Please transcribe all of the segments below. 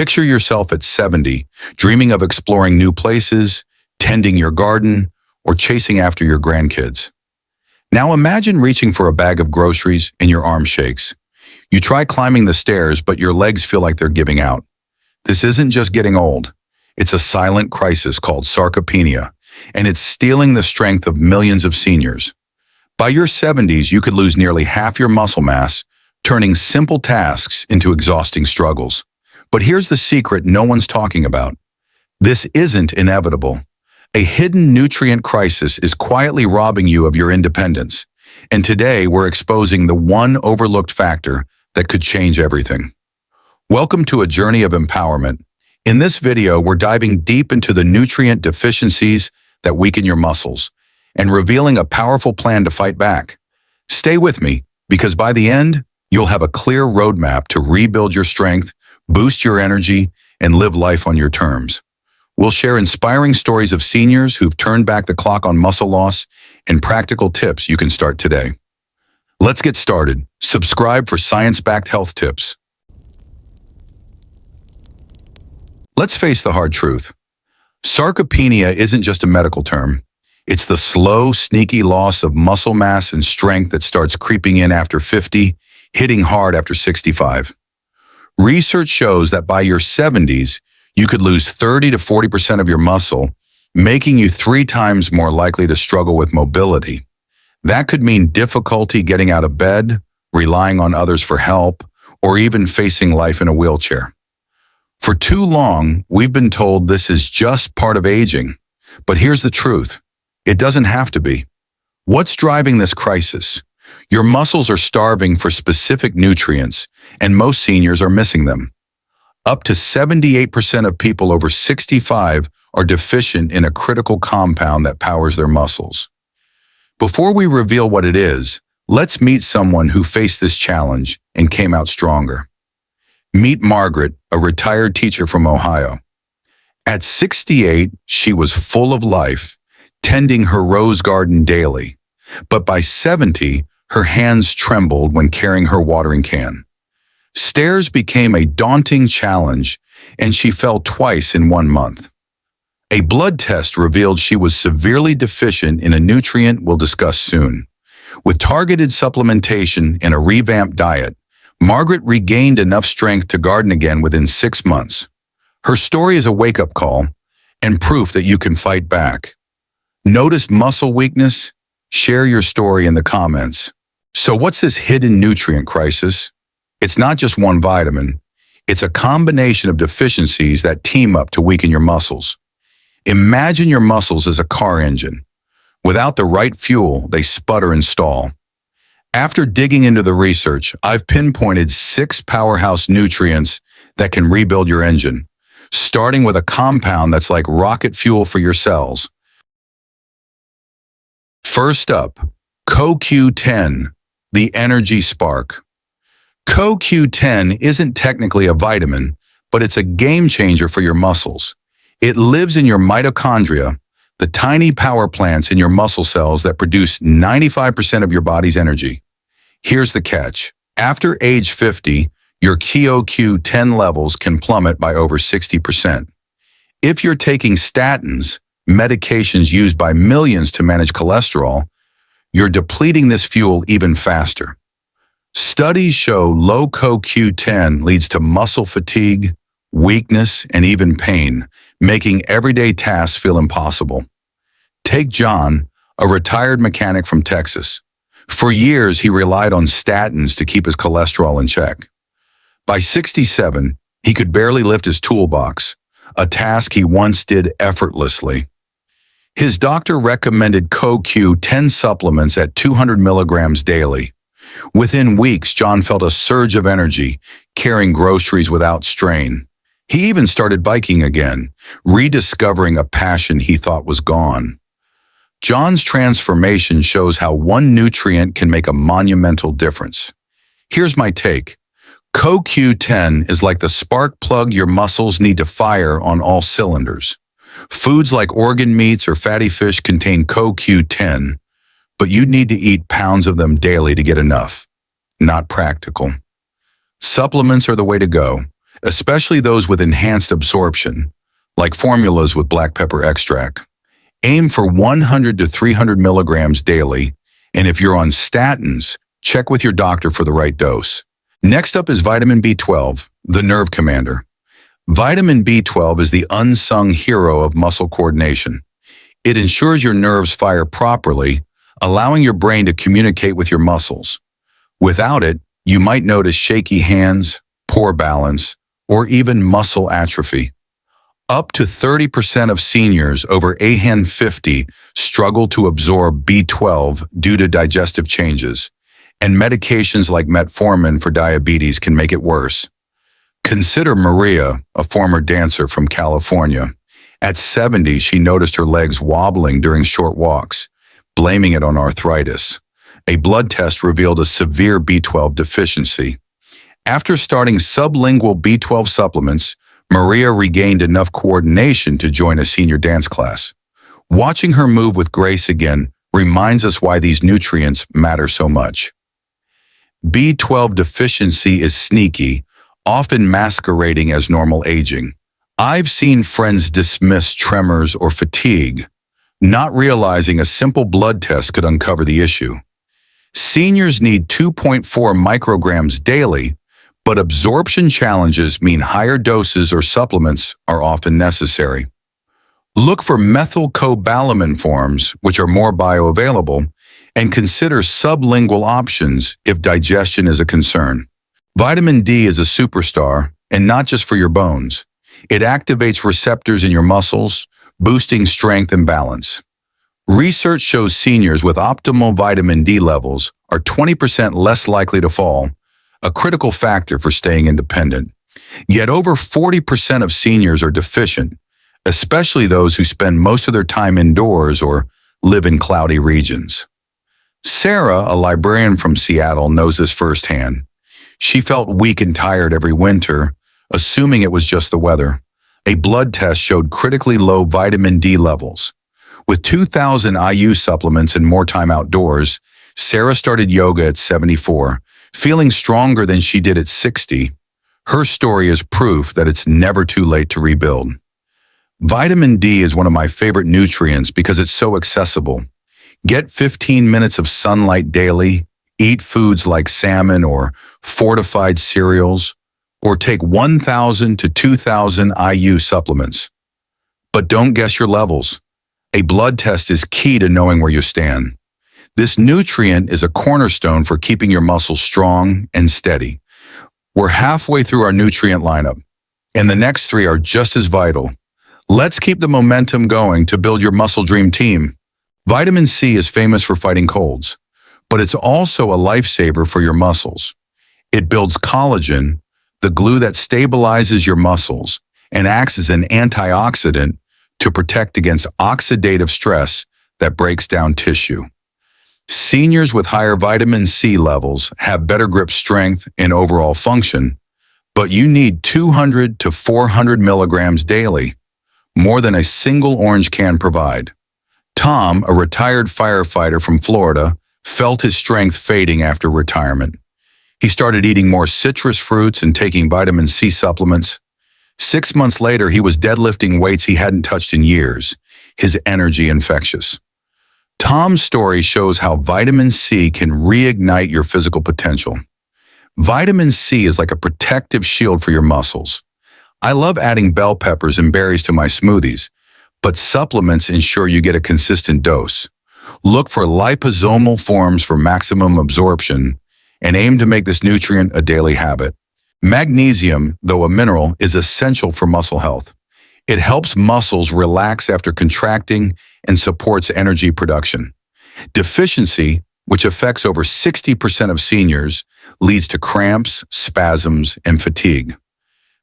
Picture yourself at 70, dreaming of exploring new places, tending your garden, or chasing after your grandkids. Now imagine reaching for a bag of groceries and your arm shakes. You try climbing the stairs, but your legs feel like they're giving out. This isn't just getting old. It's a silent crisis called sarcopenia, and it's stealing the strength of millions of seniors. By your 70s, you could lose nearly half your muscle mass, turning simple tasks into exhausting struggles. But here's the secret no one's talking about. This isn't inevitable. A hidden nutrient crisis is quietly robbing you of your independence. And today, we're exposing the one overlooked factor that could change everything. Welcome to a journey of empowerment. In this video, we're diving deep into the nutrient deficiencies that weaken your muscles and revealing a powerful plan to fight back. Stay with me, because by the end, you'll have a clear roadmap to rebuild your strength, boost your energy, and live life on your terms. We'll share inspiring stories of seniors who've turned back the clock on muscle loss and practical tips you can start today. Let's get started. Subscribe for science-backed health tips. Let's face the hard truth. Sarcopenia isn't just a medical term. It's the slow, sneaky loss of muscle mass and strength that starts creeping in after 50, hitting hard after 65. Research shows that by your 70s, you could lose 30 to 40% of your muscle, making you 3 times more likely to struggle with mobility. That could mean difficulty getting out of bed, relying on others for help, or even facing life in a wheelchair. For too long, we've been told this is just part of aging. But here's the truth. It doesn't have to be. What's driving this crisis? Your muscles are starving for specific nutrients, and most seniors are missing them. Up to 78% of people over 65 are deficient in a critical compound that powers their muscles. Before we reveal what it is, let's meet someone who faced this challenge and came out stronger. Meet Margaret, a retired teacher from Ohio. At 68, she was full of life, tending her rose garden daily. But by 70, her hands trembled when carrying her watering can. Stairs became a daunting challenge, and she fell twice in 1 month. A blood test revealed she was severely deficient in a nutrient we'll discuss soon. With targeted supplementation and a revamped diet, Margaret regained enough strength to garden again within 6 months. Her story is a wake-up call and proof that you can fight back. Notice muscle weakness? Share your story in the comments. So what's this hidden nutrient crisis? It's not just one vitamin. It's a combination of deficiencies that team up to weaken your muscles. Imagine your muscles as a car engine. Without the right fuel, they sputter and stall. After digging into the research, I've pinpointed 6 powerhouse nutrients that can rebuild your engine, starting with a compound that's like rocket fuel for your cells. First up, CoQ10, the energy spark. CoQ10 isn't technically a vitamin, but it's a game changer for your muscles. It lives in your mitochondria, the tiny power plants in your muscle cells that produce 95% of your body's energy. Here's the catch. After age 50, your CoQ10 levels can plummet by over 60%. If you're taking statins, medications used by millions to manage cholesterol, you're depleting this fuel even faster. Studies show low CoQ10 leads to muscle fatigue, weakness, and even pain, making everyday tasks feel impossible. Take John, a retired mechanic from Texas. For years, he relied on statins to keep his cholesterol in check. By 67, he could barely lift his toolbox, a task he once did effortlessly. His doctor recommended CoQ10 supplements at 200 milligrams daily. Within weeks, John felt a surge of energy, carrying groceries without strain. He even started biking again, rediscovering a passion he thought was gone. John's transformation shows how one nutrient can make a monumental difference. Here's my take. CoQ10 is like the spark plug your muscles need to fire on all cylinders. Foods like organ meats or fatty fish contain CoQ10, but you need to eat pounds of them daily to get enough. Not practical. Supplements are the way to go, especially those with enhanced absorption, like formulas with black pepper extract. Aim for 100 to 300 milligrams daily, and if you're on statins, check with your doctor for the right dose. Next up is vitamin B12, the nerve commander. Vitamin B12 is the unsung hero of muscle coordination. It ensures your nerves fire properly, allowing your brain to communicate with your muscles. Without it, you might notice shaky hands, poor balance, or even muscle atrophy. Up to 30% of seniors over age 50 struggle to absorb B12 due to digestive changes, and medications like metformin for diabetes can make it worse. Consider Maria, a former dancer from California. At 70, she noticed her legs wobbling during short walks, blaming it on arthritis. A blood test revealed a severe B12 deficiency. After starting sublingual B12 supplements, Maria regained enough coordination to join a senior dance class. Watching her move with grace again reminds us why these nutrients matter so much. B12 deficiency is sneaky, often masquerading as normal aging. I've seen friends dismiss tremors or fatigue, not realizing a simple blood test could uncover the issue. Seniors need 2.4 micrograms daily, but absorption challenges mean higher doses or supplements are often necessary. Look for methylcobalamin forms, which are more bioavailable, and consider sublingual options if digestion is a concern. Vitamin D is a superstar, and not just for your bones. It activates receptors in your muscles, boosting strength and balance. Research shows seniors with optimal vitamin D levels are 20% less likely to fall, a critical factor for staying independent. Yet over 40% of seniors are deficient, especially those who spend most of their time indoors or live in cloudy regions. Sarah, a librarian from Seattle, knows this firsthand. She felt weak and tired every winter, assuming it was just the weather. A blood test showed critically low vitamin D levels. With 2,000 IU supplements and more time outdoors, Sarah started yoga at 74, feeling stronger than she did at 60. Her story is proof that it's never too late to rebuild. Vitamin D is one of my favorite nutrients because it's so accessible. Get 15 minutes of sunlight daily, eat foods like salmon or fortified cereals, or take 1,000 to 2,000 IU supplements. But don't guess your levels. A blood test is key to knowing where you stand. This nutrient is a cornerstone for keeping your muscles strong and steady. We're halfway through our nutrient lineup, and the next three are just as vital. Let's keep the momentum going to build your muscle dream team. Vitamin C is famous for fighting colds, but it's also a lifesaver for your muscles. It builds collagen, the glue that stabilizes your muscles, and acts as an antioxidant to protect against oxidative stress that breaks down tissue. Seniors with higher vitamin C levels have better grip strength and overall function, but you need 200 to 400 milligrams daily, more than a single orange can provide. Tom, a retired firefighter from Florida, felt his strength fading after retirement. He started eating more citrus fruits and taking vitamin C supplements. 6 months later, he was deadlifting weights he hadn't touched in years, his energy infectious. Tom's story shows how vitamin C can reignite your physical potential. Vitamin C is like a protective shield for your muscles. I love adding bell peppers and berries to my smoothies, but supplements ensure you get a consistent dose. Look for liposomal forms for maximum absorption and aim to make this nutrient a daily habit. Magnesium, though a mineral, is essential for muscle health. It helps muscles relax after contracting and supports energy production. Deficiency, which affects over 60% of seniors, leads to cramps, spasms, and fatigue.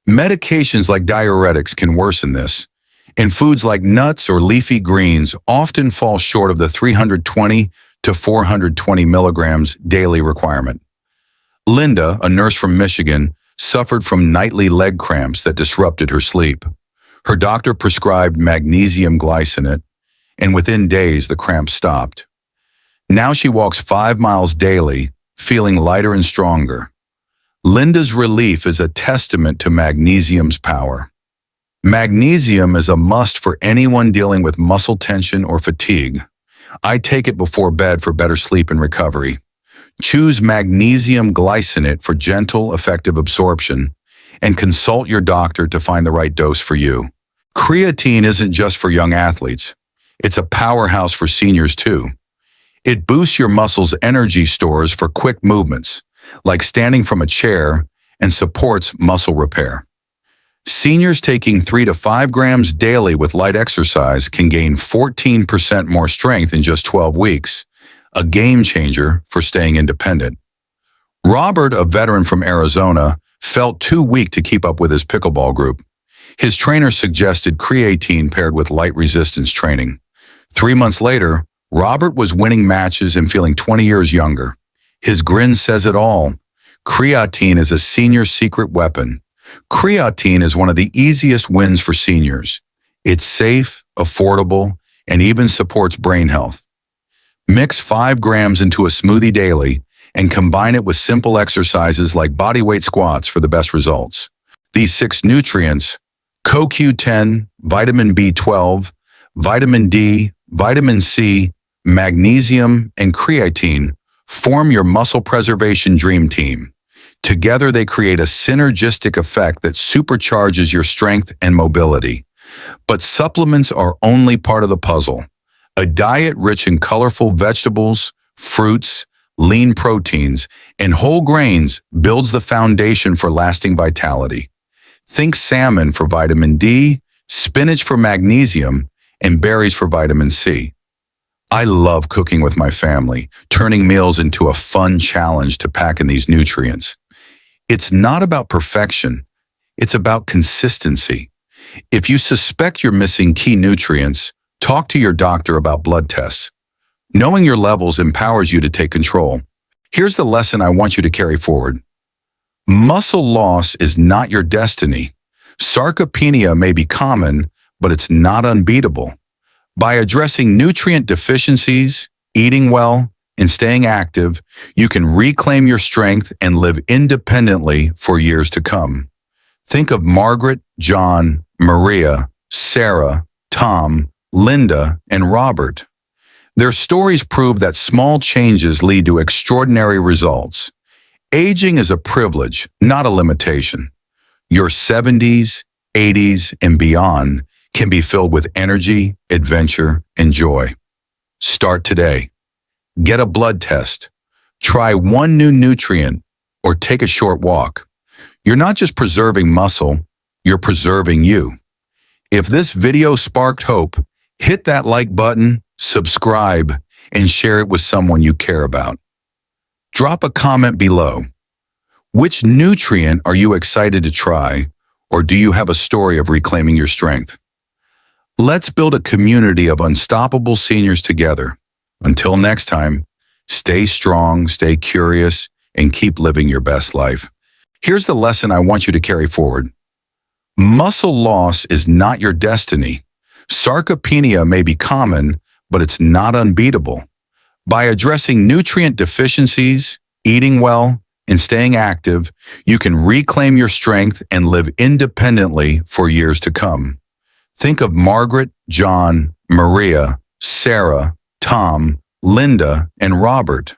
Medications like diuretics can worsen this, and foods like nuts or leafy greens often fall short of the 320 to 420 milligrams daily requirement. Linda, a nurse from Michigan, suffered from nightly leg cramps that disrupted her sleep. Her doctor prescribed magnesium glycinate, and within days the cramps stopped. Now she walks 5 miles daily, feeling lighter and stronger. Linda's relief is a testament to magnesium's power. Magnesium is a must for anyone dealing with muscle tension or fatigue. I take it before bed for better sleep and recovery. Choose magnesium glycinate for gentle, effective absorption, and consult your doctor to find the right dose for you. Creatine isn't just for young athletes. It's a powerhouse for seniors too. It boosts your muscles' energy stores for quick movements, like standing from a chair, and supports muscle repair. Seniors taking 3 to 5 grams daily with light exercise can gain 14% more strength in just 12 weeks, a game changer for staying independent. Robert, a veteran from Arizona, felt too weak to keep up with his pickleball group. His trainer suggested creatine paired with light resistance training. 3 months later, Robert was winning matches and feeling 20 years younger. His grin says it all. Creatine is a senior's secret weapon. Creatine is one of the easiest wins for seniors. It's safe, affordable, and even supports brain health. Mix 5 grams into a smoothie daily and combine it with simple exercises like bodyweight squats for the best results. These 6 nutrients, CoQ10, vitamin B12, vitamin D, vitamin C, magnesium, and creatine, form your muscle preservation dream team. Together, they create a synergistic effect that supercharges your strength and mobility. But supplements are only part of the puzzle. A diet rich in colorful vegetables, fruits, lean proteins, and whole grains builds the foundation for lasting vitality. Think salmon for vitamin D, spinach for magnesium, and berries for vitamin C. I love cooking with my family, turning meals into a fun challenge to pack in these nutrients. It's not about perfection, it's about consistency. If you suspect you're missing key nutrients, talk to your doctor about blood tests. Knowing your levels empowers you to take control. Here's the lesson I want you to carry forward. Muscle loss is not your destiny. Sarcopenia may be common, but it's not unbeatable. By addressing nutrient deficiencies, eating well, and staying active, you can reclaim your strength and live independently for years to come. Think of Margaret, John, Maria, Sarah, Tom, Linda, and Robert. Their stories prove that small changes lead to extraordinary results. Aging is a privilege, not a limitation. Your 70s, 80s, and beyond can be filled with energy, adventure, and joy. Start today. Get a blood test. Try one new nutrient or take a short walk. You're not just preserving muscle, you're preserving you. If this video sparked hope, hit that like button, subscribe, and share it with someone you care about. Drop a comment below. Which nutrient are you excited to try, or do you have a story of reclaiming your strength? Let's build a community of unstoppable seniors together. Until next time, stay strong, stay curious, and keep living your best life. Here's the lesson I want you to carry forward. Muscle loss is not your destiny. Sarcopenia may be common, but it's not unbeatable. By addressing nutrient deficiencies, eating well, and staying active, you can reclaim your strength and live independently for years to come. Think of Margaret, John, Maria, Sarah, Tom, Linda, and Robert.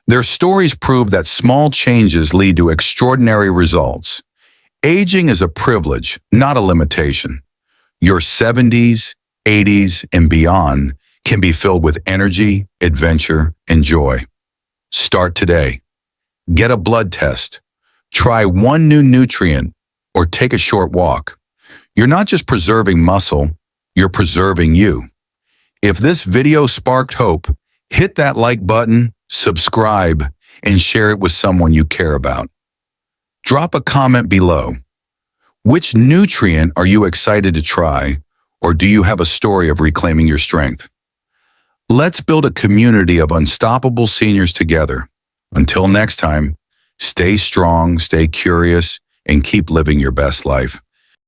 Their stories prove that small changes lead to extraordinary results. Aging is a privilege, not a limitation. Your 70s, 80s, and beyond can be filled with energy, adventure, and joy. Start today. Get a blood test. Try one new nutrient or take a short walk. You're not just preserving muscle, you're preserving you. If this video sparked hope, hit that like button, subscribe, and share it with someone you care about. Drop a comment below. Which nutrient are you excited to try, or do you have a story of reclaiming your strength? Let's build a community of unstoppable seniors together. Until next time, stay strong, stay curious, and keep living your best life.